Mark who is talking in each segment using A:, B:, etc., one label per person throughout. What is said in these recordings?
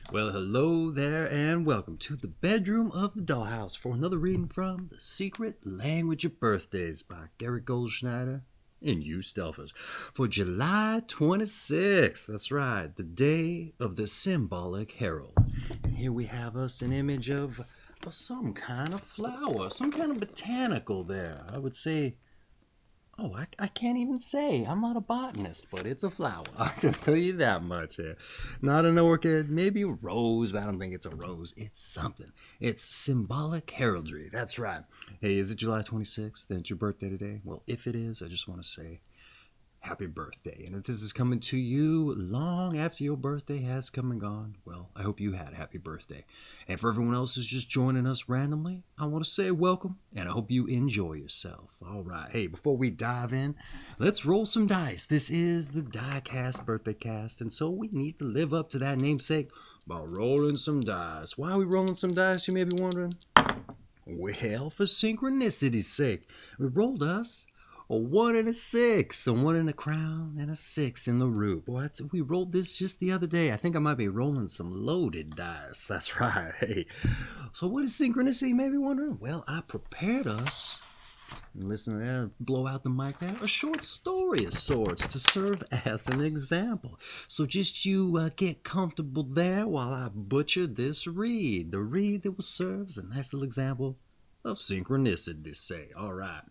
A: Well, hello there, and welcome to the bedroom of the dollhouse for another reading from The Secret Language of Birthdays by Garrett Goldschneider and Joost for July 26th. That's right, the day of the Symbolic Herald. And here we have us an image of some kind of flower, some kind of botanical there. I would say. Oh, I can't even say. I'm not a botanist, but it's a flower. I can tell you that much here. Not an orchid, maybe a rose, but I don't think it's a rose. It's something. It's symbolic heraldry. That's right. Hey, is it July 26th? Then it's your birthday today? Well, if it is, I just want to say happy birthday. And if this is coming to you long after your birthday has come and gone, well, I hope you had a happy birthday. And for everyone else who's just joining us randomly, I want to say welcome, and I hope you enjoy yourself. All right. Hey, before we dive in, let's roll some dice. This is the Diecast birthday cast, and so we need to live up to that namesake by rolling some dice. Why are we rolling some dice, you may be wondering? Well, for synchronicity's sake. We rolled us a 1 and a 6, a 1 in the crown, and a 6 in the root. Boy, we rolled this just the other day. I think I might be rolling some loaded dice. That's right. Hey, so what is synchronicity? You may be wondering. Well, I prepared us, and listen to that, blow out the mic there, a short story of sorts to serve as an example. So just you get comfortable there while I butcher this read. The read that will serve as a nice little example of synchronicity, say. All right.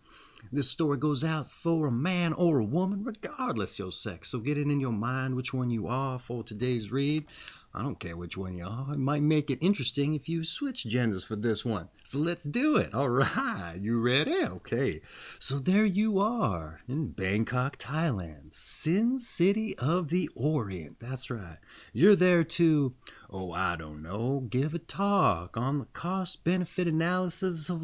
A: This story goes out for a man or a woman, regardless your sex. So get it in your mind which one you are for today's read. I don't care which one you are. It might make it interesting if you switch genders for this one. So let's do it. All right. You ready? Okay. So there you are in Bangkok, Thailand. Sin City of the Orient. That's right. You're there to, I don't know, give a talk on the cost-benefit analysis of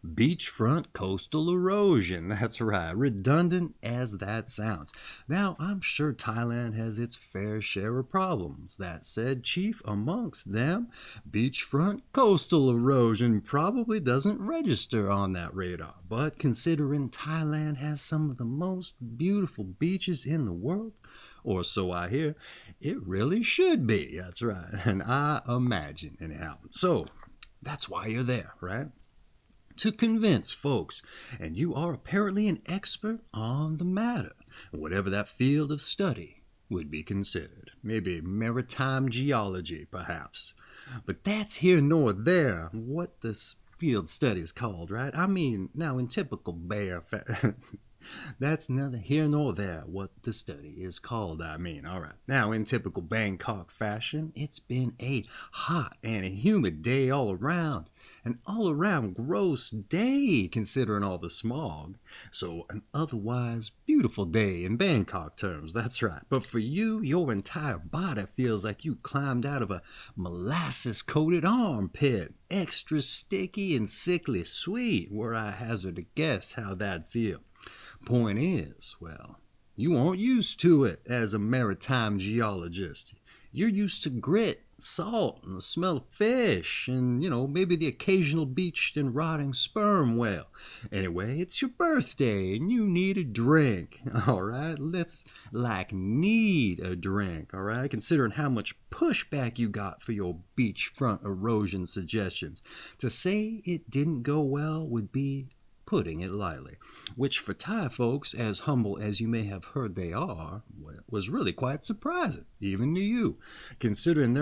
A: beachfront coastal erosion. That's right, redundant as that sounds. Now, I'm sure Thailand has its fair share of problems. That said, chief amongst them, beachfront coastal erosion probably doesn't register on that radar. But considering Thailand has some of the most beautiful beaches in the world, or so I hear, it really should be. That's right, and I imagine anyhow. So, that's why you're there, right? To convince folks, and you are apparently an expert on the matter, whatever that field of study would be considered. Maybe maritime geology, perhaps. But that's here nor there what this field study is called, right? I mean, now in typical bear that's neither here nor there what the study is called, I mean. All right. Now, in typical Bangkok fashion, it's been a hot and a humid day all around. An all-around gross day, considering all the smog. So, an otherwise beautiful day in Bangkok terms, that's right. But for you, your entire body feels like you climbed out of a molasses-coated armpit. Extra sticky and sickly sweet, were I hazard to guess how that'd feel. Point is, well, you aren't used to it as a maritime geologist. You're used to grit, salt, and the smell of fish, and, maybe the occasional beached and rotting sperm whale. Anyway, it's your birthday, and you need a drink, all right? Let's, need a drink, all right? Considering how much pushback you got for your beachfront erosion suggestions. To say it didn't go well would be putting it lightly, which for Thai folks, as humble as you may have heard they are, was really quite surprising, even to you, considering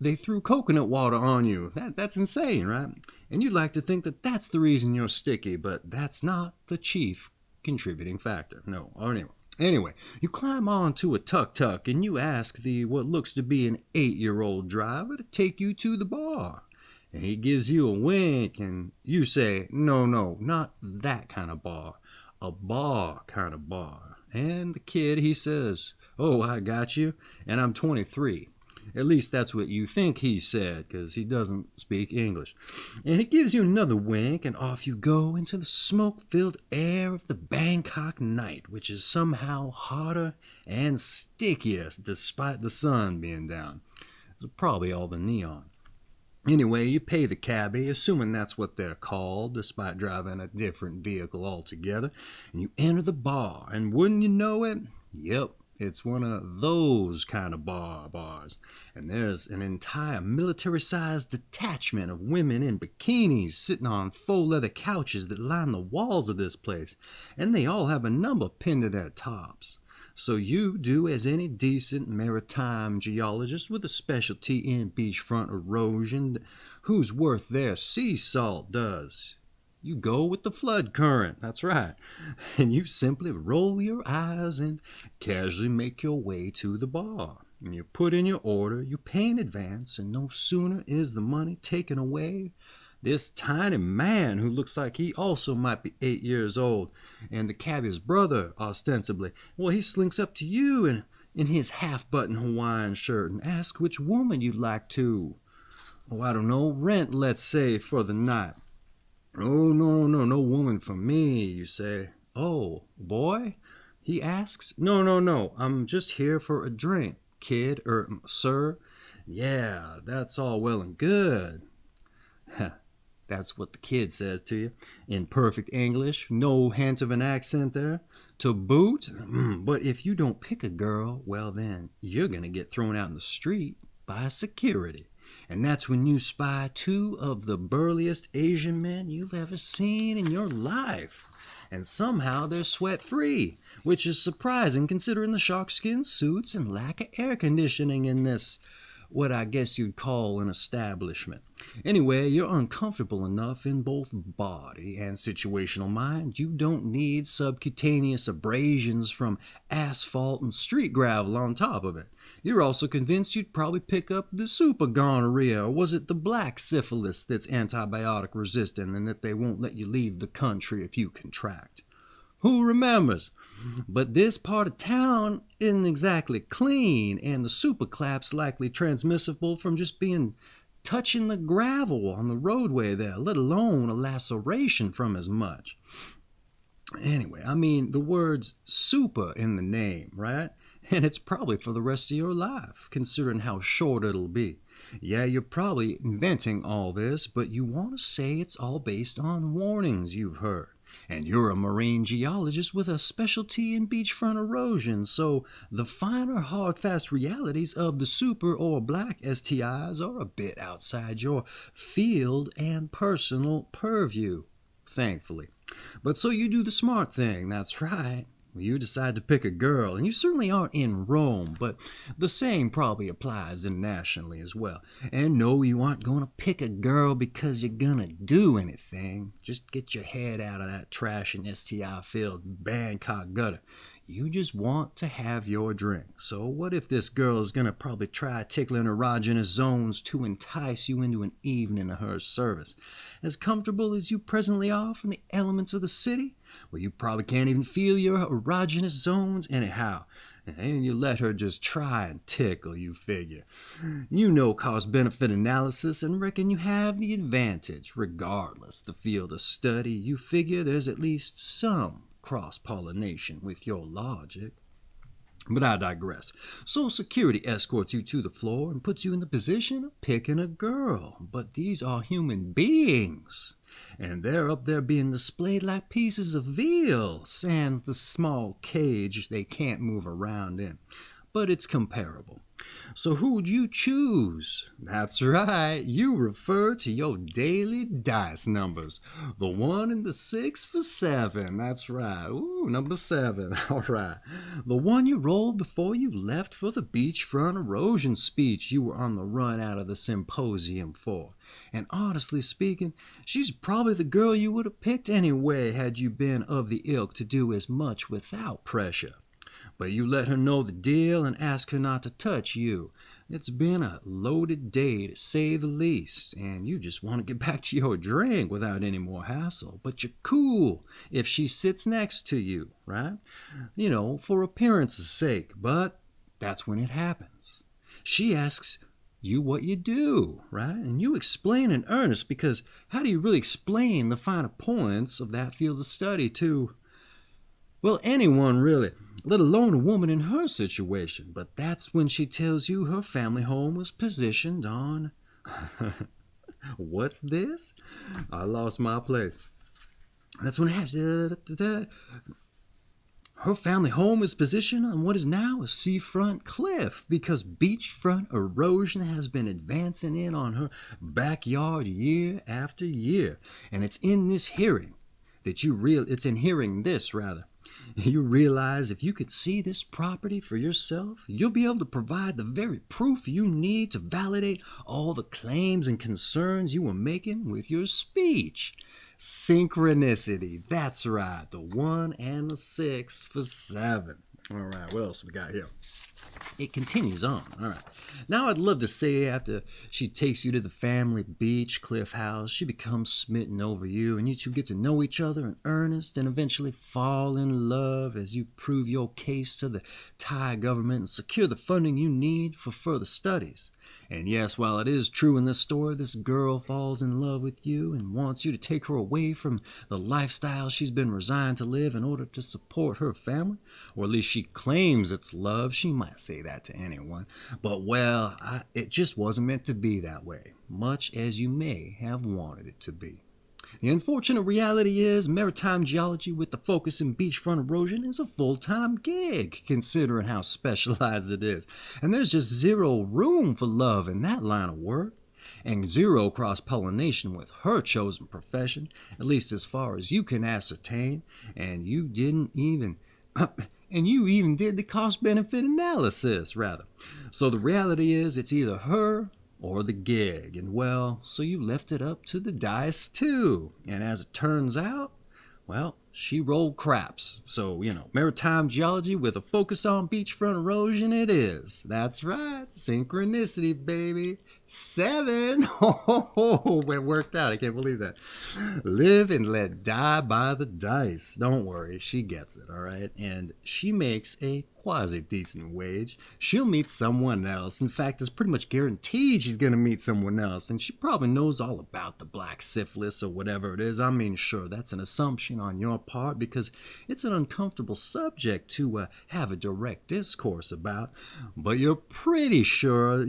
A: they threw coconut water on you. That's insane, right? And you'd like to think that that's the reason you're sticky, but that's not the chief contributing factor. No, Anyway, you climb onto a tuk-tuk and you ask what looks to be an 8-year-old driver to take you to the bar. And he gives you a wink, and you say, no, not that kind of bar. A bar kind of bar. And the kid, he says, I got you, and I'm 23. At least that's what you think he said, because he doesn't speak English. And he gives you another wink, and off you go into the smoke-filled air of the Bangkok night, which is somehow hotter and stickier despite the sun being down. It's probably all the neon. Anyway, you pay the cabbie, assuming that's what they're called, despite driving a different vehicle altogether, and you enter the bar, and wouldn't you know it, yep, It's one of those kind of bars. And there's an entire military-sized detachment of women in bikinis sitting on faux leather couches that line the walls of this place. And they all have a number pinned to their tops. So you do as any decent maritime geologist with a specialty in beachfront erosion whose worth their sea salt does. You go with the flood current, that's right. And you simply roll your eyes and casually make your way to the bar. And you put in your order, you pay in advance, and no sooner is the money taken away, this tiny man who looks like he also might be 8 years old, and the cabbie's brother, ostensibly, well, he slinks up to you in his half-button Hawaiian shirt and asks which woman you'd like to, I don't know, rent, let's say, for the night. Oh, no woman for me, you say. Oh, boy? He asks. No, I'm just here for a drink, kid, sir. Yeah, that's all well and good. That's what the kid says to you, in perfect English, no hint of an accent there. To boot, but if you don't pick a girl, well then, you're gonna get thrown out in the street by security. And that's when you spy two of the burliest Asian men you've ever seen in your life. And somehow they're sweat-free, which is surprising considering the sharkskin suits and lack of air conditioning in this, what I guess you'd call an establishment. Anyway, you're uncomfortable enough in both body and situational mind. You don't need subcutaneous abrasions from asphalt and street gravel on top of it. You're also convinced you'd probably pick up the super gonorrhea, or was it the black syphilis that's antibiotic resistant and that they won't let you leave the country if you contract. Who remembers? But this part of town isn't exactly clean, and the superclap's likely transmissible from just being touching the gravel on the roadway there, let alone a laceration from as much. Anyway, I mean, the word's super in the name, right? And it's probably for the rest of your life, considering how short it'll be. Yeah, you're probably inventing all this, but you want to say it's all based on warnings you've heard. And you're a marine geologist with a specialty in beachfront erosion, so the finer hard-fast realities of the super or black STIs are a bit outside your field and personal purview, thankfully. But so you do the smart thing, that's right. You decide to pick a girl, and you certainly aren't in Rome, but the same probably applies internationally as well. And no, you aren't going to pick a girl because you're going to do anything. Just get your head out of that trash and STI-filled Bangkok gutter. You just want to have your drink. So what if this girl is going to probably try tickling erogenous zones to entice you into an evening of her service? As comfortable as you presently are from the elements of the city? Well, you probably can't even feel your erogenous zones anyhow. And you let her just try and tickle, you figure. You know cost-benefit analysis and reckon you have the advantage. Regardless the field of study, you figure there's at least some cross-pollination with your logic. But I digress. So security escorts you to the floor and puts you in the position of picking a girl. But these are human beings. And they're up there being displayed like pieces of veal, sans the small cage they can't move around in. But it's comparable. So who'd you choose? That's right, you refer to your daily dice numbers. The 1 and the 6 for 7, that's right. Ooh, number 7, all right. The one you rolled before you left for the beachfront erosion speech you were on the run out of the symposium for. And honestly speaking, she's probably the girl you would have picked anyway had you been of the ilk to do as much without pressure. But you let her know the deal and ask her not to touch you. It's been a loaded day, to say the least, and you just want to get back to your drink without any more hassle. But you're cool if she sits next to you, right? You know, for appearance's sake, but that's when it happens. She asks you what you do, right? And you explain in earnest, because how do you really explain the finer points of that field of study to, well, anyone really? Let alone a woman in her situation. But that's when she tells you her family home was positioned on... What's this? I lost my place. That's when it happens. Her family home is positioned on what is now a seafront cliff because beachfront erosion has been advancing in on her backyard year after year. And it's in this hearing that you realize if you could see this property for yourself, you'll be able to provide the very proof you need to validate all the claims and concerns you were making with your speech. Synchronicity. That's right. The 1 and the 6 for 7. All right, what else we got here? It continues on. All right. Now I'd love to say after she takes you to the family beach cliff house, she becomes smitten over you and you two get to know each other in earnest and eventually fall in love as you prove your case to the Thai government and secure the funding you need for further studies. And yes, while it is true in this story, this girl falls in love with you and wants you to take her away from the lifestyle she's been resigned to live in order to support her family. Or at least she claims it's love. She might say that to anyone. But, well, it just wasn't meant to be that way, much as you may have wanted it to be. The unfortunate reality is maritime geology with the focus in beachfront erosion is a full-time gig, considering how specialized it is. And there's just zero room for love in that line of work, and zero cross-pollination with her chosen profession, at least as far as you can ascertain, and you even did the cost-benefit analysis, rather. So the reality is it's either her or the gig, and well, so you left it up to the dice too. And as it turns out, well, she rolled craps. So, maritime geology with a focus on beachfront erosion it is. That's right, synchronicity, baby. 7. Oh, it worked out. I can't believe that. Live and let die by the dice. Don't worry, she gets it, all right? And she makes a quasi-decent wage. She'll meet someone else. In fact, it's pretty much guaranteed she's going to meet someone else. And she probably knows all about the black syphilis or whatever it is. I mean, sure, that's an assumption on your part because it's an uncomfortable subject to have a direct discourse about. But you're pretty sure,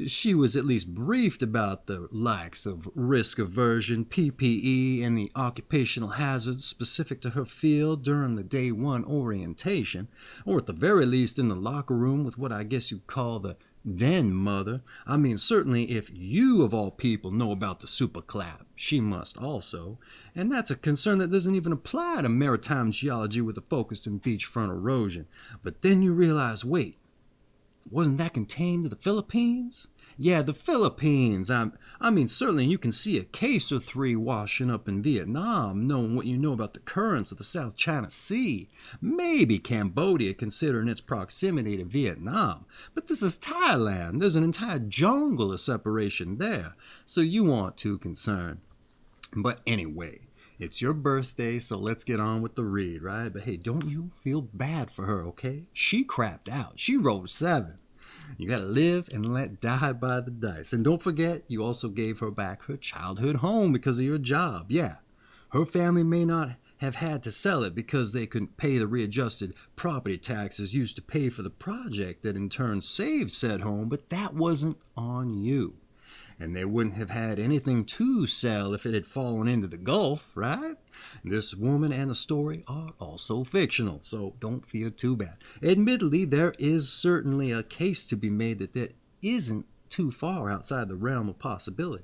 A: she was at least briefed about the likes of risk aversion, PPE, and the occupational hazards specific to her field during the day one orientation, or at the very least in the locker room with what I guess you'd call the den mother. I mean, certainly if you of all people know about the super clap, she must also. And that's a concern that doesn't even apply to maritime geology with a focus in beachfront erosion. But then you realize, wait, wasn't that contained to the Philippines? Yeah, the Philippines. I mean, certainly you can see a case or 3 washing up in Vietnam, knowing what you know about the currents of the South China Sea. Maybe Cambodia, considering its proximity to Vietnam. But this is Thailand. There's an entire jungle of separation there. So you aren't too concerned. But anyway, it's your birthday, so let's get on with the read, right? But hey, don't you feel bad for her, okay? She crapped out. She rolled 7. You gotta live and let die by the dice. And don't forget, you also gave her back her childhood home because of your job. Yeah, her family may not have had to sell it because they couldn't pay the readjusted property taxes used to pay for the project that in turn saved said home, but that wasn't on you. And they wouldn't have had anything to sell if it had fallen into the Gulf, right? This woman and the story are also fictional, so don't feel too bad. Admittedly, there is certainly a case to be made that isn't too far outside the realm of possibility.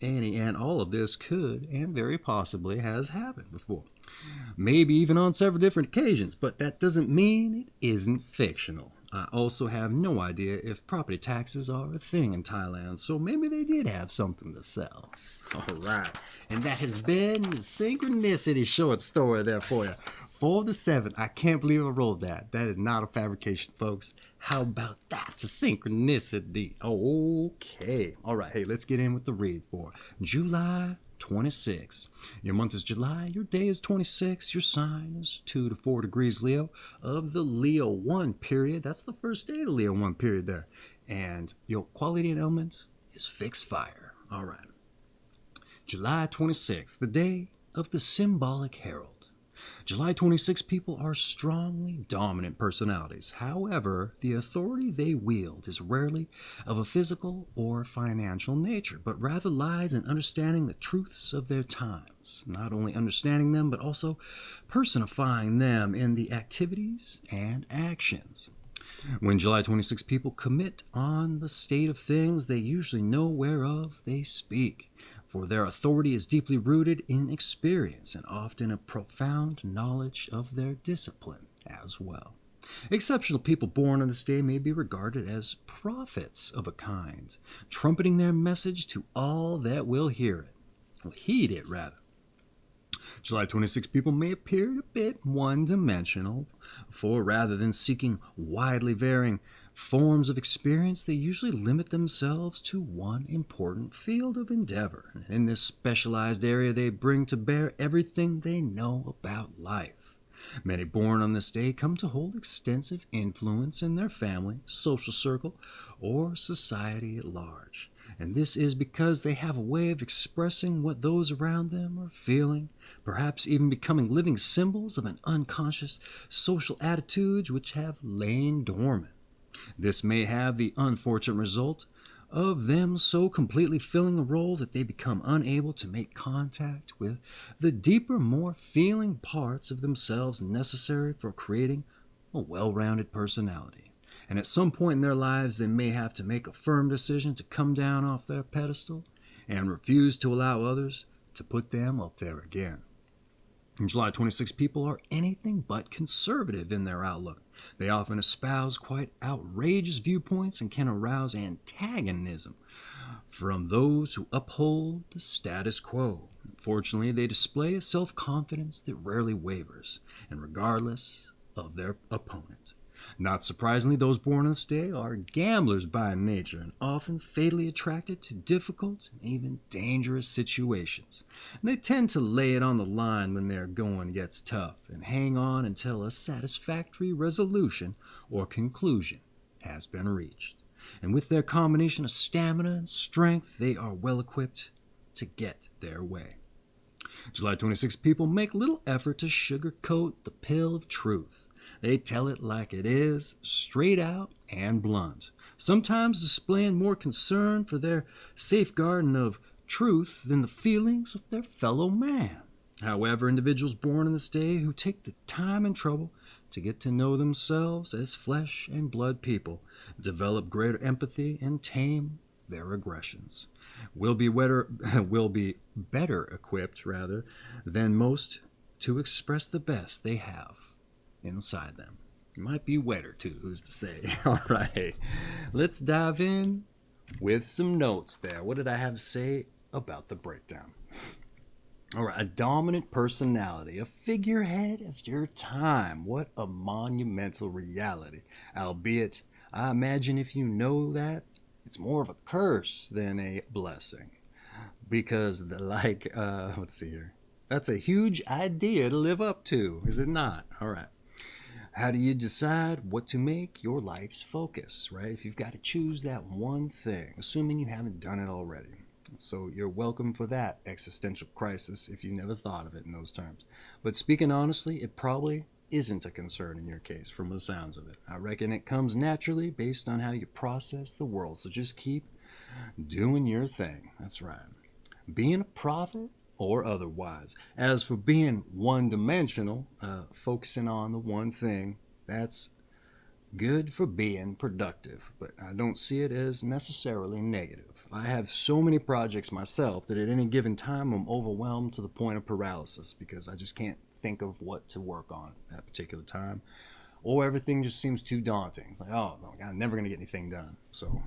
A: And all of this could, and very possibly, has happened before. Maybe even on several different occasions, but that doesn't mean it isn't fictional. I also have no idea if property taxes are a thing in Thailand, so maybe they did have something to sell. All right, and that has been the Synchronicity short story there for you. 4 to 7. I can't believe I rolled that. That is not a fabrication, folks. How about that for synchronicity? Okay. All right, hey, let's get in with the read for July 26. Your month is July, your day is 26, your sign is 2 to 4 degrees Leo of the Leo 1 period. That's the first day of the Leo 1 period there. And your quality and element is fixed fire. All right. July 26, the day of the Symbolic Herald. July 26 people are strongly dominant personalities. However, the authority they wield is rarely of a physical or financial nature, but rather lies in understanding the truths of their times. Not only understanding them, but also personifying them in the activities and actions. When July 26 people commit on the state of things, they usually know whereof they speak, for their authority is deeply rooted in experience and often a profound knowledge of their discipline as well. Exceptional people born on this day may be regarded as prophets of a kind, trumpeting their message to all that will hear it, or heed it rather. July 26 people may appear a bit one-dimensional, for rather than seeking widely varying forms of experience, they usually limit themselves to one important field of endeavor. And in this specialized area, they bring to bear everything they know about life. Many born on this day come to hold extensive influence in their family, social circle, or society at large. And this is because they have a way of expressing what those around them are feeling, perhaps even becoming living symbols of an unconscious social attitudes which have lain dormant. This may have the unfortunate result of them so completely filling a role that they become unable to make contact with the deeper, more feeling parts of themselves necessary for creating a well-rounded personality. And at some point in their lives, they may have to make a firm decision to come down off their pedestal and refuse to allow others to put them up there again. And July 26 people are anything but conservative in their outlook. They often espouse quite outrageous viewpoints and can arouse antagonism from those who uphold the status quo. Fortunately, they display a self-confidence that rarely wavers, and regardless of their opponent. Not surprisingly, those born on this day are gamblers by nature and often fatally attracted to difficult and even dangerous situations. And they tend to lay it on the line when their going gets tough and hang on until a satisfactory resolution or conclusion has been reached. And with their combination of stamina and strength, they are well equipped to get their way. July 26 people make little effort to sugarcoat the pill of truth. They tell it like it is, straight out and blunt, sometimes displaying more concern for their safeguarding of truth than the feelings of their fellow man. However, individuals born in this day who take the time and trouble to get to know themselves as flesh and blood people develop greater empathy and tame their aggressions. Will be better equipped than most to express the best they have inside them. It might be wetter too, who's to say? All right, let's dive in with some notes there. What did I have to say about the breakdown? All right, a dominant personality, a figurehead of your time. What a monumental reality. Albeit, I imagine if you know that, it's more of a curse than a blessing. Because, let's see here. That's a huge idea to live up to, is it not? All right. How do you decide what to make your life's focus, right? If you've got to choose that one thing, assuming you haven't done it already. So you're welcome for that existential crisis if you never thought of it in those terms. But speaking honestly, it probably isn't a concern in your case from the sounds of it. I reckon it comes naturally based on how you process the world. So just keep doing your thing. That's right. Being a prophet or otherwise. As for being one-dimensional, focusing on the one thing, that's good for being productive, but I don't see it as necessarily negative. I have so many projects myself that at any given time I'm overwhelmed to the point of paralysis because I just can't think of what to work on at that particular time, or everything just seems too daunting. It's like, oh, no, I'm never going to get anything done. So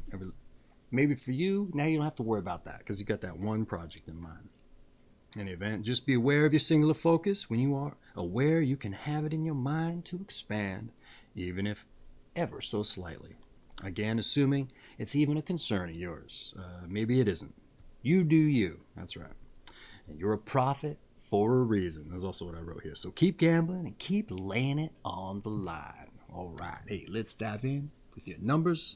A: maybe for you, now you don't have to worry about that because you got that one project in mind. In any event, just be aware of your singular focus. When you are aware, you can have it in your mind to expand, even if ever so slightly. Again, assuming it's even a concern of yours. Maybe it isn't. You do you. That's right. And you're a prophet for a reason. That's also what I wrote here. So keep gambling and keep laying it on the line. All right. Hey, let's dive in with your numbers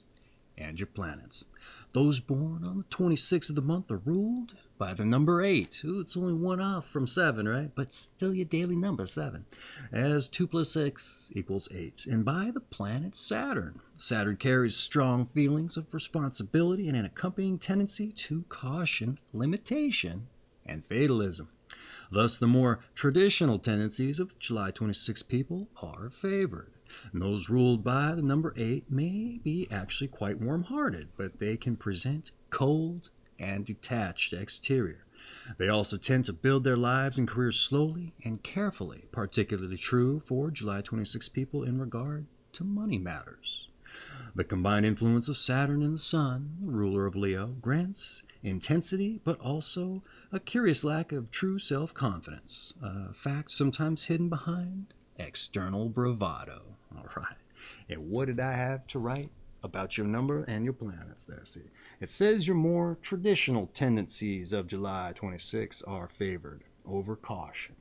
A: and your planets. Those born on the 26th of the month are ruled by the number 8. Ooh, it's only one off from 7, right? But still your daily number, 7. As 2 plus 6 equals 8. And by the planet Saturn. Saturn carries strong feelings of responsibility and an accompanying tendency to caution, limitation, and fatalism. Thus, the more traditional tendencies of July 26 people are favored. And those ruled by the number 8 may be actually quite warm-hearted, but they can present cold and detached exterior. They also tend to build their lives and careers slowly and carefully, particularly true for July 26 people in regard to money matters. The combined influence of Saturn and the Sun, the ruler of Leo, grants intensity, but also a curious lack of true self-confidence, a fact sometimes hidden behind external bravado. All right. And what did I have to write about your number and your planets there? See, it says your more traditional tendencies of July 26 are favored over caution,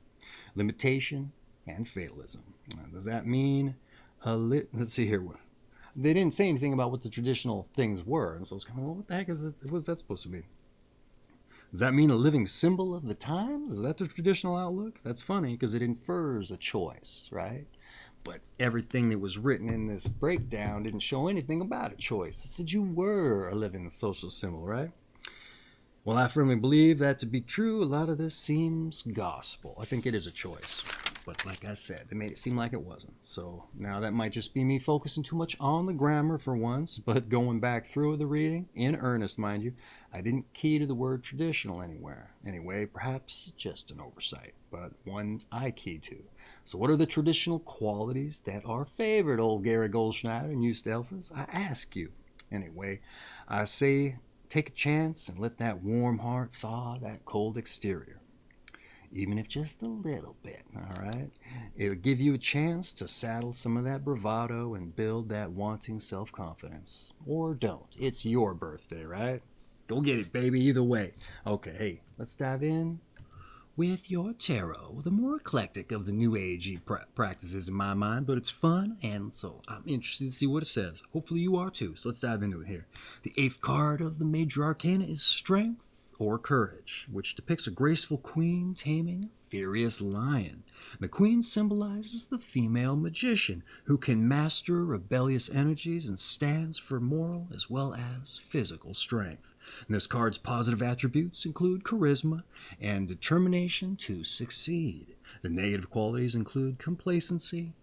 A: limitation, and fatalism. Now, does that mean let's see here. They didn't say anything about what the traditional things were, and so I was kind of, well, what the heck is it? What's that supposed to mean? Does that mean a living symbol of the times? Is that the traditional outlook? That's funny because it infers a choice, right? But everything that was written in this breakdown didn't show anything about a choice. It said you were a living social symbol, right? Well, I firmly believe that to be true. A lot of this seems gospel. I think it is a choice. But like I said, they made it seem like it wasn't. So now that might just be me focusing too much on the grammar for once, but going back through the reading, in earnest, mind you, I didn't key to the word traditional anywhere. Anyway, perhaps just an oversight, but one I key to. So what are the traditional qualities that are favored, old Gary Goldschneider and you Stelfers? I ask you. Anyway, I say take a chance and let that warm heart thaw that cold exterior. Even if just a little bit, all right? It'll give you a chance to saddle some of that bravado and build that wanting self-confidence. Or don't. It's your birthday, right? Go get it, baby, either way. Okay, hey, let's dive in with your tarot. The more eclectic of the New Agey practices in my mind, but it's fun, and so I'm interested to see what it says. Hopefully you are too, so let's dive into it here. The 8th card of the Major Arcana is Strength or Courage, which depicts a graceful queen taming a furious lion. The queen symbolizes the female magician who can master rebellious energies and stands for moral as well as physical strength. And this card's positive attributes include charisma and determination to succeed. The negative qualities include complacency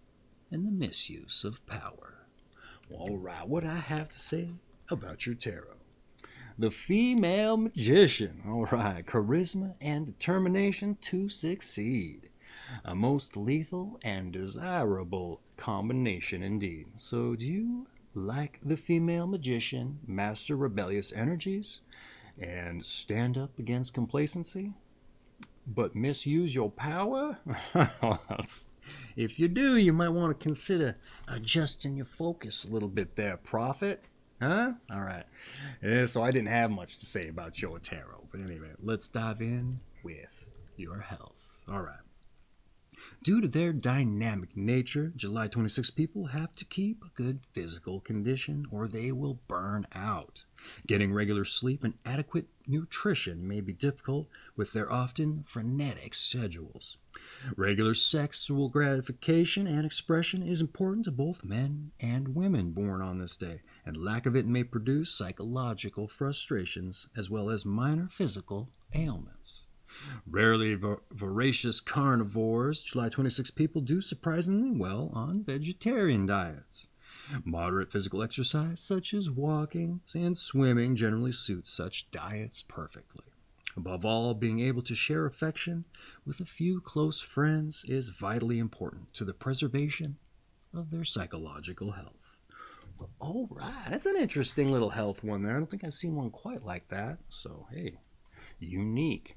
A: and the misuse of power. Well, all right, what I have to say about your tarot. The female magician, all right, charisma and determination to succeed. A most lethal and desirable combination indeed. So do you, like the female magician, master rebellious energies and stand up against complacency, but misuse your power? If you do, you might want to consider adjusting your focus a little bit there, Prophet. Huh? All right. So I didn't have much to say about your tarot. But anyway, let's dive in with your health. All right. Due to their dynamic nature, July 26 people have to keep a good physical condition or they will burn out. Getting regular sleep and adequate nutrition may be difficult with their often frenetic schedules. Regular sexual gratification and expression is important to both men and women born on this day, and lack of it may produce psychological frustrations as well as minor physical ailments. Rarely voracious carnivores, July 26 people do surprisingly well on vegetarian diets. Moderate physical exercise, such as walking and swimming, generally suits such diets perfectly. Above all, being able to share affection with a few close friends is vitally important to the preservation of their psychological health. Well, all right, that's an interesting little health one there. I don't think I've seen one quite like that. So, hey, unique.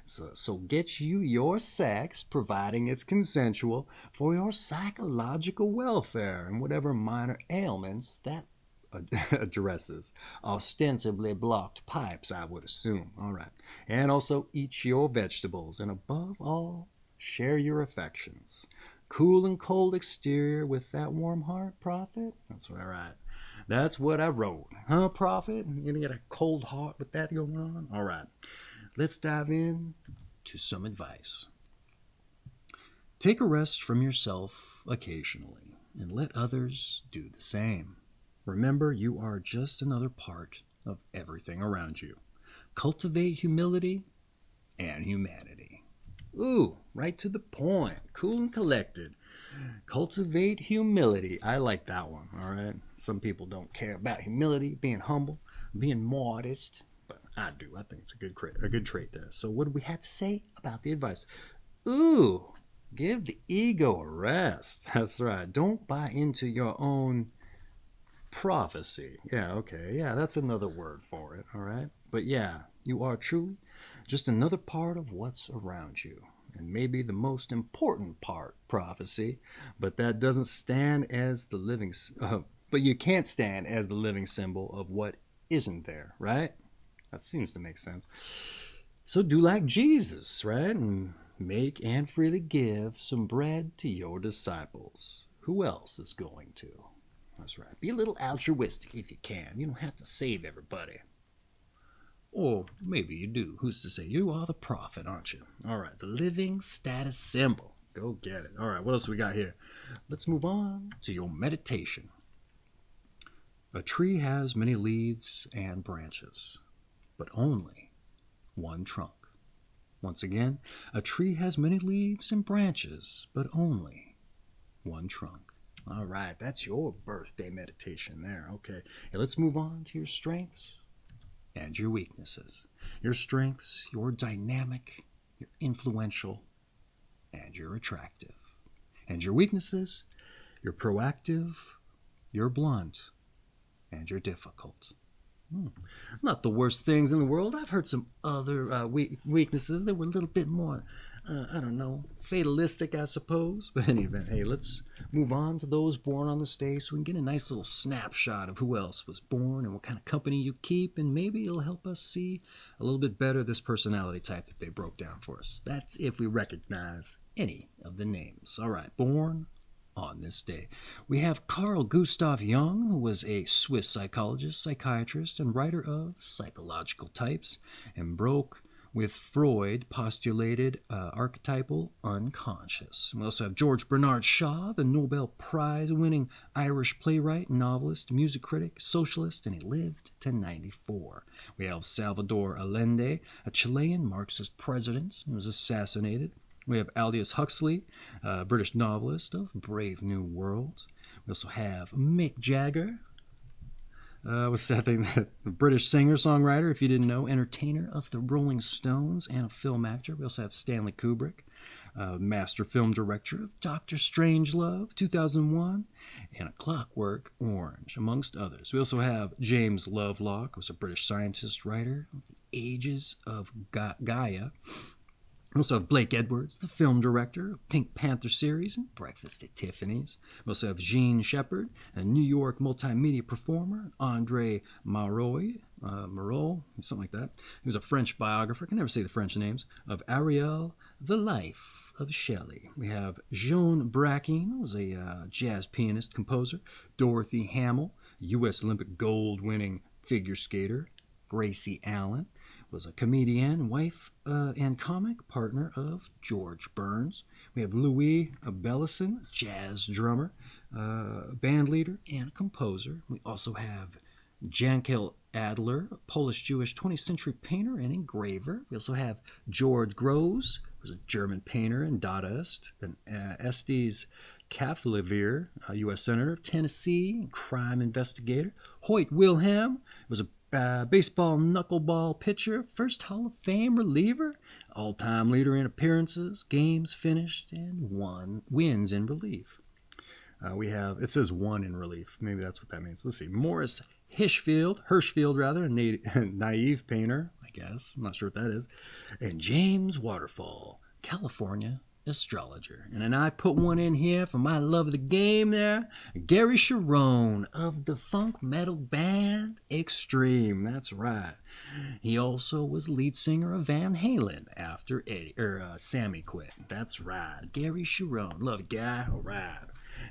A: So get you your sex, providing it's consensual, for your psychological welfare and whatever minor ailments that addresses. Ostensibly blocked pipes, I would assume. All right. And also eat your vegetables. And above all, share your affections. Cool and cold exterior with that warm heart, Prophet? That's what I write. That's what I wrote. Huh, Prophet? You're going to get a cold heart with that going on? All right. let's dive in to some advice. Take a rest from yourself occasionally and let others do the same. Remember, you are just another part of everything around you. Cultivate humility and humanity. Ooh, right to the point. Cool and collected. Cultivate humility. I like that one, all right? Some people don't care about humility, being humble, being modest, but I do. I think it's a good trait there. So what do we have to say about the advice? Ooh, give the ego a rest. That's right. Don't buy into your own prophecy. Yeah, okay. Yeah, that's another word for it, all right? But yeah, you are truly just another part of what's around you. And maybe the most important part, prophecy, but that doesn't stand as the living, but you can't stand as the living symbol of what isn't there, right? That seems to make sense. So do like Jesus, right? And make and freely give some bread to your disciples. Who else is going to? That's right. Be a little altruistic if you can. You don't have to save everybody. Or maybe you do. Who's to say? You are the prophet, aren't you? All right, the living status symbol. Go get it. All right, what else we got here? Let's move on to your meditation. A tree has many leaves and branches, but only one trunk. Once again, a tree has many leaves and branches, but only one trunk. All right, that's your birthday meditation there. Okay, now let's move on to your strengths and your weaknesses. Your strengths, you're dynamic, you're influential, and you're attractive. And your weaknesses, you're proactive, you're blunt, and you're difficult. Not the worst things in the world. I've heard some other weaknesses that were a little bit more, fatalistic, I suppose. But in any event, hey, let's move on to those born on this day so we can get a nice little snapshot of who else was born and what kind of company you keep, and maybe it'll help us see a little bit better this personality type that they broke down for us. That's if we recognize any of the names. All right, born on this day, we have Carl Gustav Jung, who was a Swiss psychologist, psychiatrist, and writer of psychological types, and broke with Freud postulated archetypal unconscious. We also have George Bernard Shaw, the Nobel Prize-winning Irish playwright, novelist, music critic, socialist, and he lived to 94. We have Salvador Allende, a Chilean Marxist president who was assassinated. We have Aldous Huxley, a British novelist of Brave New World. We also have Mick Jagger. What's that thing? The British singer-songwriter, if you didn't know, entertainer of the Rolling Stones, and a film actor. We also have Stanley Kubrick, master film director of Dr. Strangelove, 2001, and A Clockwork Orange, amongst others. We also have James Lovelock, who's a British scientist, writer of The Ages of Gaia. We also have Blake Edwards, the film director of Pink Panther series and Breakfast at Tiffany's. We also have Jean Shepherd, a New York multimedia performer, Andre Marot, something like that. He was a French biographer, can never say the French names, of Ariel, The Life of Shelley. We have Joan Bracken, who was a jazz pianist, composer, Dorothy Hamill, U.S. Olympic gold-winning figure skater, Gracie Allen, was a comedian, wife, and comic partner of George Burns. We have Louis Bellison, jazz drummer, band leader, and composer. We also have Jankel Adler, a Polish-Jewish 20th century painter and engraver. We also have George Grosz, who's a German painter and Dadaist, and Estes Kaflevier, a U.S. Senator of Tennessee, crime investigator. Hoyt Wilhelm was a baseball knuckleball pitcher, first Hall of Fame reliever, all-time leader in appearances, games finished, and wins in relief. It says one in relief. Maybe that's what that means. Let's see. Morris Hirschfeld, a naive painter, I guess. I'm not sure what that is. And James Waterfall, California astrologer. And then I put one in here for my love of the game there. Gary Sharon of the funk metal band Extreme. That's right. He also was lead singer of Van Halen after Sammy quit. That's right. Gary Sharon. Love the guy. All right.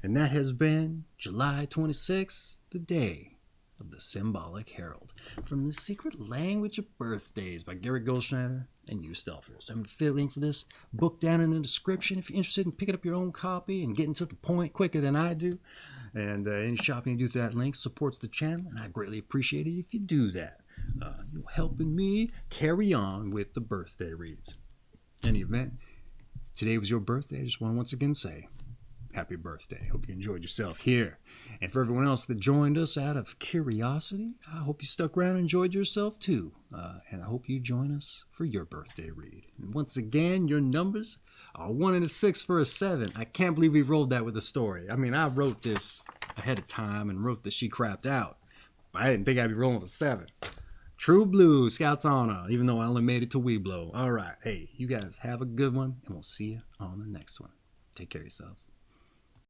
A: And that has been July 26th, the day of the Symbolic Herald. From the Secret Language of Birthdays by Gary Goldschneider and Joost. I'm going to fit a link for this book down in the description if you're interested in picking up your own copy and getting to the point quicker than I do. And any shopping you do through that link supports the channel, and I greatly appreciate it if you do that. You're helping me carry on with the birthday reads. In any event, today was your birthday. I just want to once again say happy birthday. Hope you enjoyed yourself here. And for everyone else that joined us out of curiosity, I hope you stuck around and enjoyed yourself too. And I hope you join us for your birthday read. And once again, your numbers are 1 and a 6 for a 7. I can't believe we rolled that with a story. I mean, I wrote this ahead of time and wrote that she crapped out. But I didn't think I'd be rolling with a 7. True blue, Scouts Honor, even though I only made it to Weeblo. All right. Hey, you guys have a good one, and we'll see you on the next one. Take care of yourselves.